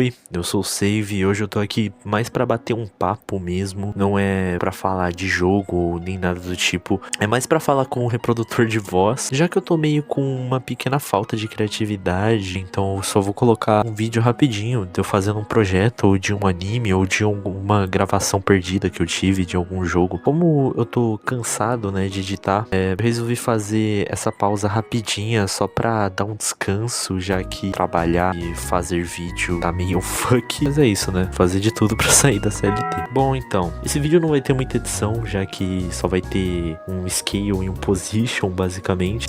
Oi, eu sou o Save e hoje eu tô aqui mais pra bater um papo mesmo, não é pra falar de jogo nem nada do tipo, é mais pra falar com o reprodutor de voz, já que eu tô meio com uma pequena falta de criatividade, então eu só vou colocar um vídeo rapidinho de eu fazendo um projeto ou de um anime ou de uma gravação perdida que eu tive de algum jogo. Como eu tô cansado, né, de editar, eu resolvi fazer essa pausa rapidinha só pra dar um descanso, já que trabalhar e fazer vídeo tá meio fuck. Mas é isso, né? Fazer de tudo pra sair da CLT. Bom, então, esse vídeo não vai ter muita edição, já que só vai ter um scale e um position, basicamente.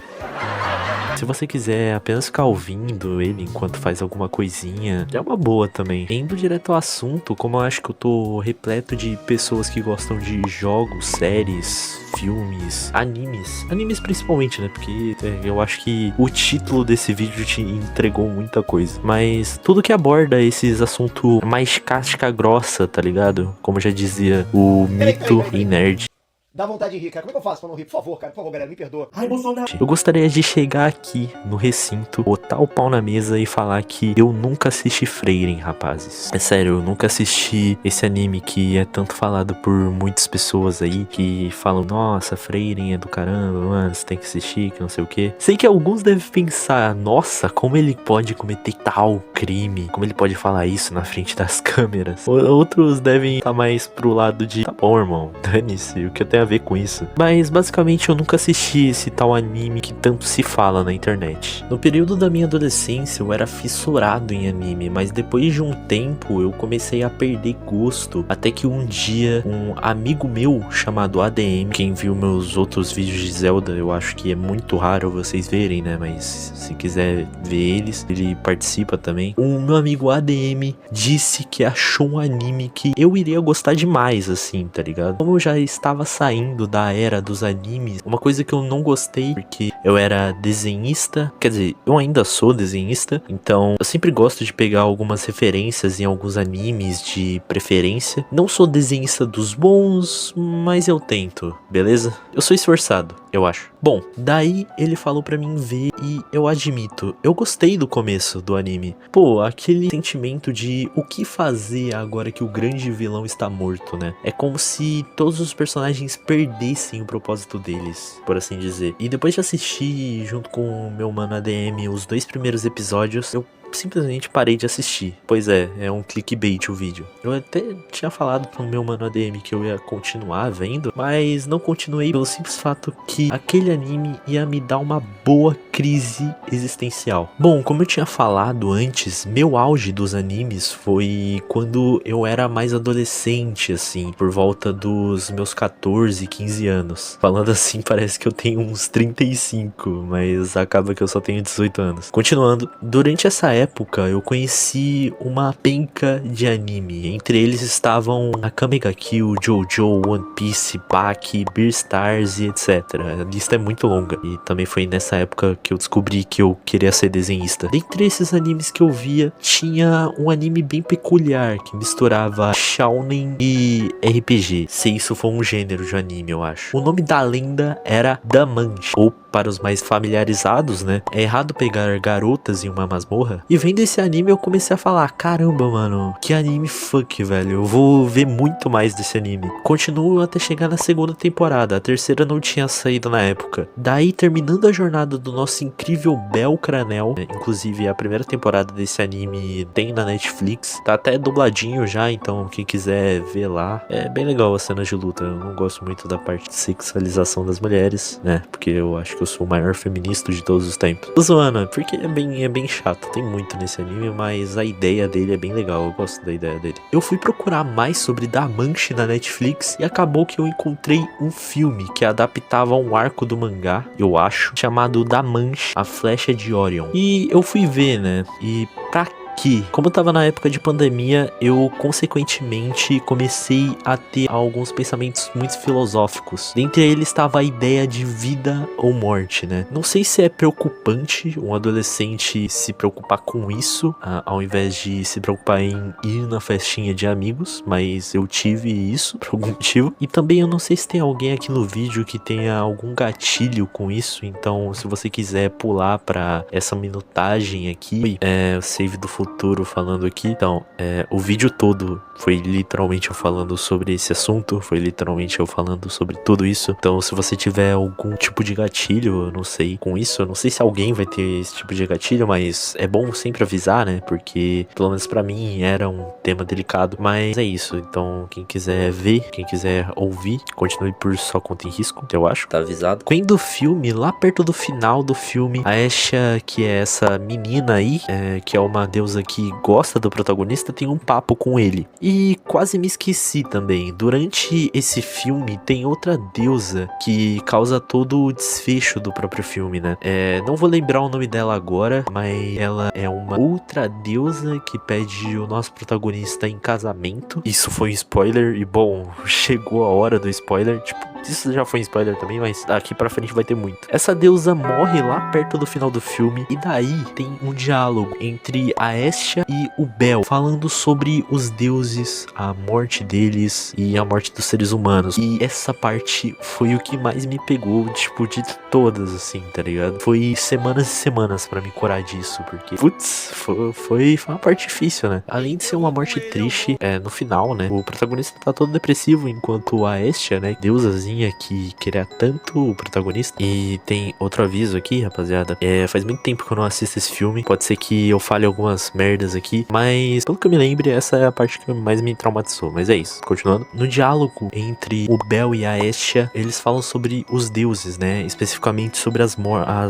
Se você quiser apenas ficar ouvindo ele enquanto faz alguma coisinha, é uma boa também. Indo direto ao assunto, como eu acho que eu tô repleto de pessoas que gostam de jogos, séries, filmes, animes principalmente, né? Porque eu acho que o título desse vídeo te entregou muita coisa. Mas tudo que aborda esses assuntos mais casca grossa, tá ligado? Como já dizia o mito e nerd. Dá vontade de rir, cara. Como é que eu faço pra não rir? Por favor, cara. Por favor, galera, me perdoa. Ai, Bolsonaro. Eu gostaria de chegar aqui no recinto, botar o pau na mesa e falar que eu nunca assisti Frieren, rapazes. É sério, eu nunca assisti esse anime que é tanto falado por muitas pessoas aí, que falam, nossa, Frieren é do caramba, mano, você tem que assistir, que não sei o que. Sei que alguns devem pensar, nossa, como ele pode cometer tal crime, como ele pode falar isso na frente das câmeras. Outros devem estar mais pro lado de, tá bom, irmão, dane-se, o que eu tenho a ver com isso. Mas basicamente eu nunca assisti esse tal anime que tanto se fala na internet. No período da minha adolescência eu era fissurado em anime, mas depois de um tempo eu comecei a perder gosto, até que um dia um amigo meu chamado ADM, quem viu meus outros vídeos de Zelda, eu acho que é muito raro vocês verem, né, mas se quiser ver eles, ele participa também. O meu amigo ADM disse que achou um anime que eu iria gostar demais, assim, tá ligado? Como eu já estava saindo da era dos animes, uma coisa que eu não gostei, porque eu era desenhista, quer dizer, eu ainda sou desenhista, então eu sempre gosto de pegar algumas referências em alguns animes de preferência. Não sou desenhista dos bons, mas eu tento, beleza? Eu sou esforçado, eu acho. Bom, daí ele falou pra mim ver e eu admito, eu gostei do começo do anime. Pô, aquele sentimento de o que fazer agora que o grande vilão está morto, né? É como se todos os personagens perdessem o propósito deles, por assim dizer. E depois de assistir junto com o meu mano ADM os 2 primeiros episódios, eu simplesmente parei de assistir. Pois é um clickbait o vídeo. Eu até tinha falado pro meu mano ADM que eu ia continuar vendo, mas não continuei pelo simples fato que aquele anime ia me dar uma boa crise existencial. Bom, como eu tinha falado antes, meu auge dos animes foi quando eu era mais adolescente, assim, por volta dos meus 14, 15 anos. Falando assim, parece que eu tenho uns 35, mas acaba que eu só tenho 18 anos. Continuando, durante essa época eu conheci uma penca de anime. Entre eles estavam Akame ga Kill, Jojo, One Piece, Baki, Beastars e etc. A lista é muito longa. E também foi nessa época que eu descobri que eu queria ser desenhista. Dentre esses animes que eu via, tinha um anime bem peculiar que misturava shounen e RPG. Se isso for um gênero de anime, eu acho. O nome da lenda era Damanche, ou para os mais familiarizados, né? É errado pegar garotas em uma masmorra. E vendo esse anime eu comecei a falar, caramba, mano, que anime fuck, velho. Eu vou ver muito mais desse anime. Continuo até chegar na segunda temporada. A terceira não tinha saído na época. Daí, terminando a jornada do nosso incrível Bel Cranel, inclusive a primeira temporada desse anime tem na Netflix. Tá até dubladinho já, então quem quiser ver lá. É bem legal as cenas de luta. Eu não gosto muito da parte de sexualização das mulheres, né? Porque eu acho que eu sou o maior feminista de todos os tempos. Tô zoando, porque é bem chato. Tem muito nesse anime, mas a ideia dele é bem legal. Eu gosto da ideia dele. Eu fui procurar mais sobre Damanche na Netflix e acabou que eu encontrei um filme que adaptava um arco do mangá, eu acho, chamado Damanche, a Flecha de Orion. E eu fui ver, né? E pra que, como eu tava na época de pandemia, eu consequentemente comecei a ter alguns pensamentos muito filosóficos. Dentre eles estava a ideia de vida ou morte, né? Não sei se é preocupante um adolescente se preocupar com isso, ao invés de se preocupar em ir na festinha de amigos, mas eu tive isso por algum motivo. E também eu não sei se tem alguém aqui no vídeo que tenha algum gatilho com isso, então se você quiser pular pra essa minutagem aqui, o save do futuro falando aqui. Então, o vídeo todo foi literalmente eu falando sobre esse assunto, foi literalmente eu falando sobre tudo isso. Então, se você tiver algum tipo de gatilho, eu não sei, com isso, eu não sei se alguém vai ter esse tipo de gatilho, mas é bom sempre avisar, né? Porque, pelo menos pra mim, era um tema delicado. Mas é isso. Então, quem quiser ver, quem quiser ouvir, continue por sua conta em risco, eu acho. Tá avisado. Quando o filme, lá perto do final do filme, a Asha, que é essa menina aí, que é uma deusa que gosta do protagonista, tem um papo com ele. E quase me esqueci também. Durante esse filme, tem outra deusa que causa todo o desfecho do próprio filme, né? Não vou lembrar o nome dela agora, mas ela é uma outra deusa que pede o nosso protagonista em casamento. Isso foi um spoiler e, bom, chegou a hora do spoiler, tipo, isso já foi um spoiler também, mas daqui pra frente vai ter muito. Essa deusa morre lá perto do final do filme, e daí tem um diálogo entre a Asha e o Bel, falando sobre os deuses, a morte deles e a morte dos seres humanos. E essa parte foi o que mais me pegou, tipo, de todas, assim, tá ligado? Foi semanas e semanas pra me curar disso, porque, putz, foi uma parte difícil, né? Além de ser uma morte triste, no final, né? O protagonista tá todo depressivo, enquanto a Asha, né, deusazinha que queria tanto o protagonista. E tem outro aviso aqui, rapaziada. Faz muito tempo que eu não assisto esse filme. Pode ser que eu fale algumas merdas aqui, mas pelo que eu me lembre, essa é a parte que mais me traumatizou. Mas é isso, continuando. No diálogo entre o Bel e a Asha, eles falam sobre os deuses, né? Especificamente sobre as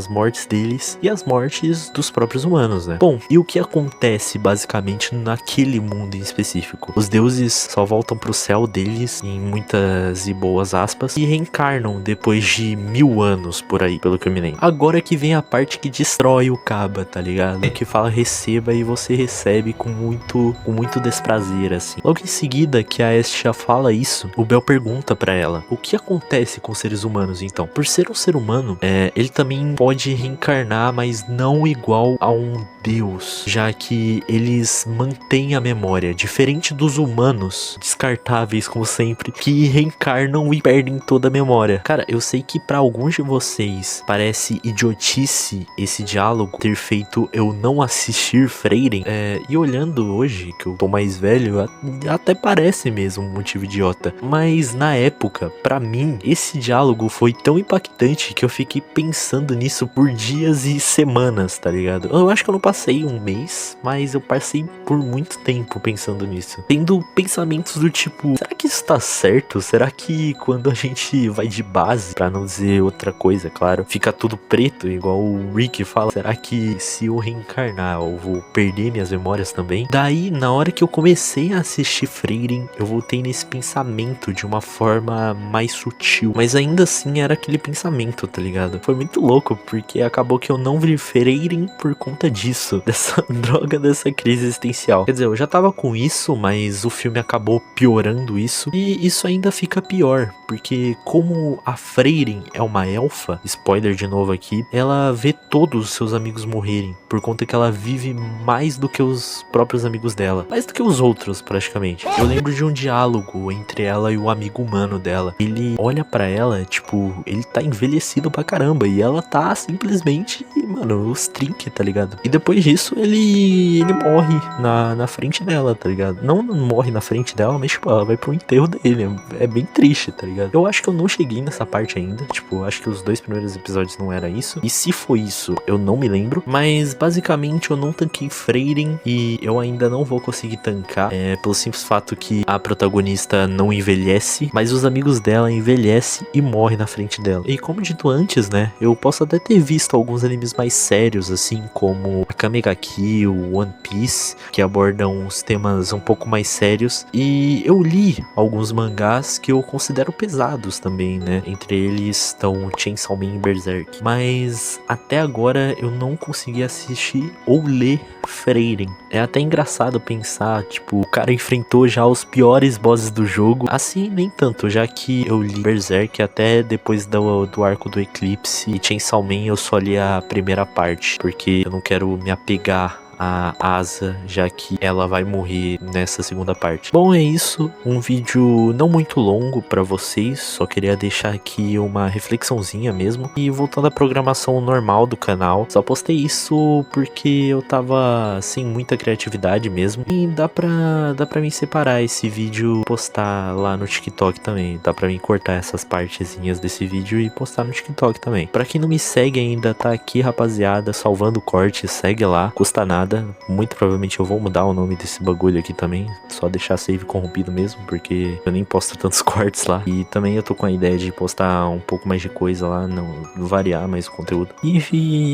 mortes deles e as mortes dos próprios humanos, né? Bom, e o que acontece basicamente naquele mundo em específico? Os deuses só voltam pro céu deles, em muitas e boas aspas, e reencarnam depois de 1000 anos por aí, pelo que eu me lembro. Agora que vem a parte que destrói o Caba, tá ligado? Que fala receba e você recebe com muito desprazer, assim. Logo em seguida que a Asha fala isso, o Bel pergunta pra ela: o que acontece com os seres humanos então? Por ser um ser humano, ele também pode reencarnar, mas não igual a um deus, já que eles mantêm a memória, diferente dos humanos descartáveis, como sempre, que reencarnam e perdem toda a memória. Cara, eu sei que pra alguns de vocês parece idiotice esse diálogo ter feito eu não assistir Frieren, e olhando hoje, que eu tô mais velho, até parece mesmo um motivo idiota, mas na época, pra mim, esse diálogo foi tão impactante que eu fiquei pensando nisso por dias e semanas, tá ligado? Eu acho que eu não passei um mês, mas eu passei por muito tempo pensando nisso, tendo pensamentos do tipo, será que isso tá certo? Será que quando a gente vai de base, pra não dizer outra coisa, claro, fica tudo preto, igual o Rick fala, será que se eu reencarnar eu vou perder minhas memórias também? Daí, na hora que eu comecei a assistir Frieren, eu voltei nesse pensamento de uma forma mais sutil, mas ainda assim era aquele pensamento, tá ligado? Foi muito louco, porque acabou que eu não vi Frieren por conta disso, dessa droga, dessa crise existencial. Quer dizer, eu já tava com isso, mas o filme acabou piorando isso, e isso ainda fica pior, porque como a Frieren é uma elfa, spoiler de novo aqui, ela vê todos os seus amigos morrerem, por conta que ela vive mais do que os próprios amigos dela, mais do que os outros praticamente. Eu lembro de um diálogo entre ela e o amigo humano dela. Ele olha pra ela, tipo, ele tá envelhecido pra caramba, e ela tá simplesmente, mano, os trinque, tá ligado? E depois disso ele morre na frente dela, tá ligado? Não morre na frente dela, mas tipo, ela vai pro enterro dele. É bem triste, tá ligado? Eu acho que eu não cheguei nessa parte ainda, tipo, acho que os 2 primeiros episódios não era isso, e se foi isso, eu não me lembro, mas basicamente eu não tanquei Frieren, e eu ainda não vou conseguir tancar, pelo simples fato que a protagonista não envelhece, mas os amigos dela envelhecem e morrem na frente dela. E como dito antes, né, eu posso até ter visto alguns animes mais sérios, assim, como Akame ga Kill, One Piece, que abordam uns temas um pouco mais sérios, e eu li alguns mangás que eu considero pesados também, né, entre eles estão Chainsaw Man e Berserk, mas até agora eu não consegui assistir ou ler Frieren. É até engraçado pensar, tipo, o cara enfrentou já os piores bosses do jogo, assim, nem tanto, já que eu li Berserk até depois do arco do Eclipse, e Chainsaw Man eu só li a primeira parte, porque eu não quero me apegar a Asa, já que ela vai morrer nessa segunda parte. Bom, é isso. Um vídeo não muito longo pra vocês, só queria deixar aqui uma reflexãozinha mesmo. E voltando à programação normal do canal, só postei isso porque eu tava sem muita criatividade mesmo. E dá pra mim separar esse vídeo e postar lá no TikTok também. Dá pra mim cortar essas partezinhas desse vídeo e postar no TikTok também. Pra quem não me segue ainda, tá aqui, rapaziada, salvando o corte, segue lá, custa nada. Muito provavelmente eu vou mudar o nome desse bagulho aqui também, só deixar save corrompido mesmo, porque eu nem posto tantos cortes lá. E também eu tô com a ideia de postar um pouco mais de coisa lá, não variar mais o conteúdo. E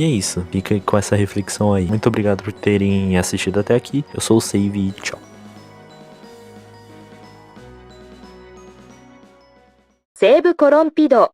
é isso, fica com essa reflexão aí. Muito obrigado por terem assistido até aqui. Eu sou o Save e tchau. Save corrompido.